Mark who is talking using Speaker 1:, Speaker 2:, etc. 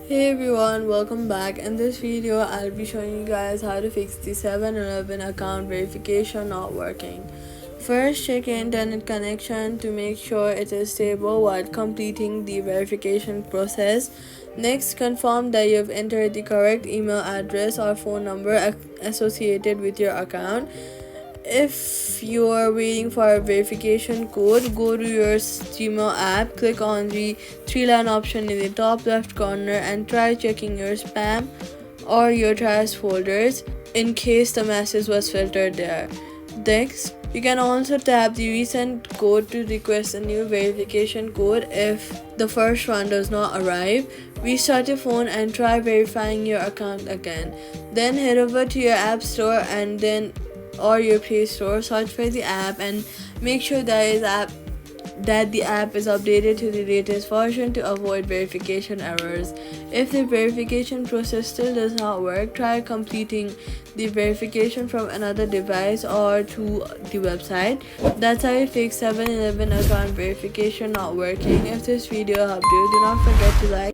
Speaker 1: Hey everyone, welcome back. In this video, I'll be showing you guys how to fix the 7-Eleven account verification not working. First, check internet connection to make sure it is stable while completing the verification process. Next, confirm that you've entered the correct email address or phone number associated with your account. If you are waiting for a verification code, go to your Gmail app, click on the three-line option in the top left corner and try checking your spam or your trash folders in case the message was filtered there. Next, you can also tap the Resend code to request a new verification code if the first one does not arrive. Restart your phone and try verifying your account again. Then head over to your app store or your Play Store, search for the app and make sure that the app is updated to the latest version to avoid verification errors. If the verification process still does not work, try completing the verification from another device or to the website. That's how you fix 7-Eleven account verification not working. If this video helped you, do not forget to like